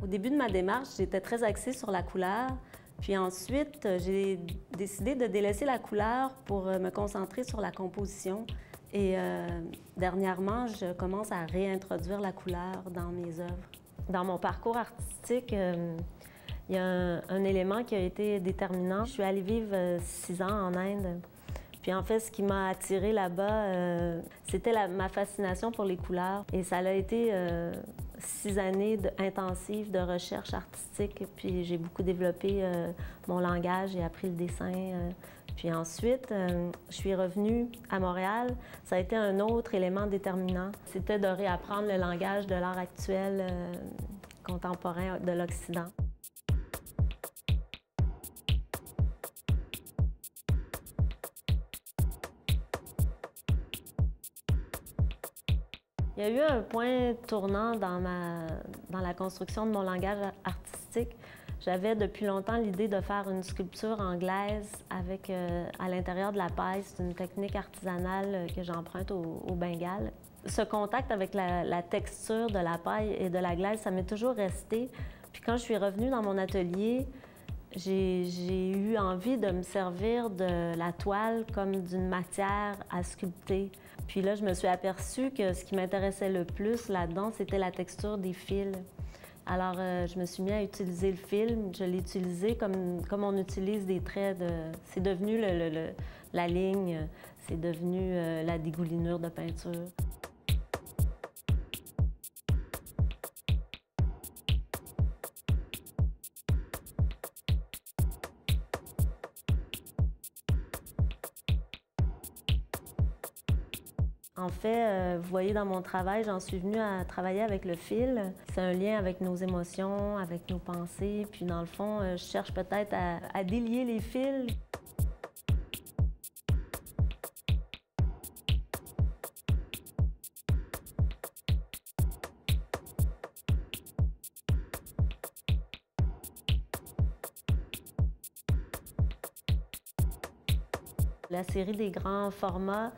Au début de ma démarche, j'étais très axée sur la couleur. Puis ensuite, j'ai décidé de délaisser la couleur pour me concentrer sur la composition. Et dernièrement, je commence à réintroduire la couleur dans mes œuvres. Dans mon parcours artistique, il y a un élément qui a été déterminant. Je suis allée vivre 6 ans en Inde. Puis en fait, ce qui m'a attirée là-bas, c'était ma fascination pour les couleurs. Et ça a été 6 années intensives de recherche artistique. Puis j'ai beaucoup développé mon langage, j'ai appris le dessin. Puis ensuite, je suis revenue à Montréal. Ça a été un autre élément déterminant. C'était de réapprendre le langage de l'art actuel contemporain de l'Occident. Il y a eu un point tournant dans la construction de mon langage artistique. J'avais depuis longtemps l'idée de faire une sculpture anglaise avec, à l'intérieur de la paille. C'est une technique artisanale que j'emprunte au Bengale. Ce contact avec la texture de la paille et de la glaise, ça m'est toujours resté. Puis quand je suis revenue dans mon atelier, j'ai eu envie de me servir de la toile comme d'une matière à sculpter. Puis là, je me suis aperçue que ce qui m'intéressait le plus là-dedans, c'était la texture des fils. Alors, je me suis mis à utiliser le fil. Je l'ai utilisé comme on utilise des traits. C'est devenu la ligne, c'est devenu la dégoulinure de peinture. En fait, vous voyez dans mon travail, j'en suis venue à travailler avec le fil. C'est un lien avec nos émotions, avec nos pensées. Puis dans le fond, je cherche peut-être à délier les fils. La série des grands formats,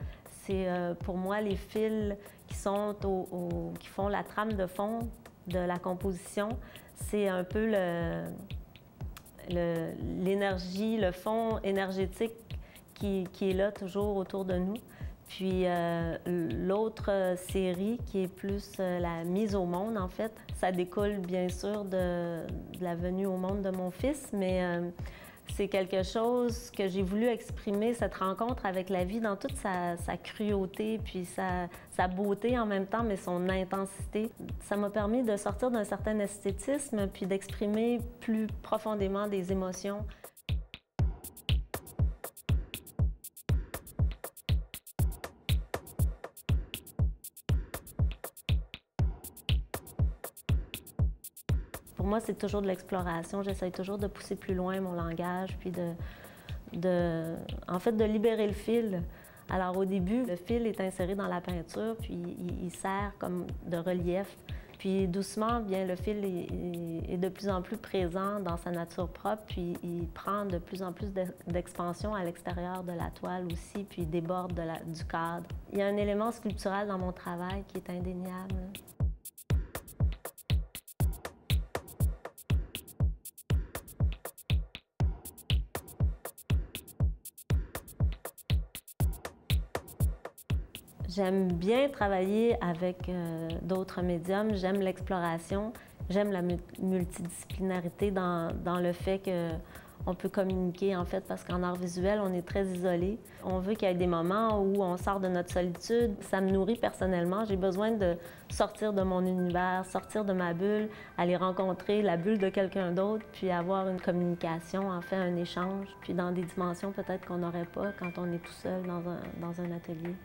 c'est pour moi les fils qui font la trame de fond de la composition. C'est un peu l'énergie, le fond énergétique qui est là toujours autour de nous. Puis l'autre série qui est plus la mise au monde, en fait, ça découle bien sûr de la venue au monde de mon fils, mais c'est quelque chose que j'ai voulu exprimer, cette rencontre avec la vie dans toute sa cruauté, puis sa beauté en même temps, mais son intensité. Ça m'a permis de sortir d'un certain esthétisme, puis d'exprimer plus profondément des émotions. Pour moi, c'est toujours de l'exploration. J'essaie toujours de pousser plus loin mon langage, puis en fait, de libérer le fil. Alors au début, le fil est inséré dans la peinture, puis il sert comme de relief. Puis doucement, bien, le fil est de plus en plus présent dans sa nature propre, puis il prend de plus en plus d'expansion à l'extérieur de la toile aussi, puis il déborde du cadre. Il y a un élément sculptural dans mon travail qui est indéniable. J'aime bien travailler avec d'autres médiums, j'aime l'exploration, j'aime la multidisciplinarité dans le fait qu'on peut communiquer en fait, parce qu'en art visuel, on est très isolé. On veut qu'il y ait des moments où on sort de notre solitude. Ça me nourrit personnellement, j'ai besoin de sortir de mon univers, sortir de ma bulle, aller rencontrer la bulle de quelqu'un d'autre, puis avoir une communication, en fait un échange, puis dans des dimensions peut-être qu'on n'aurait pas quand on est tout seul dans un atelier.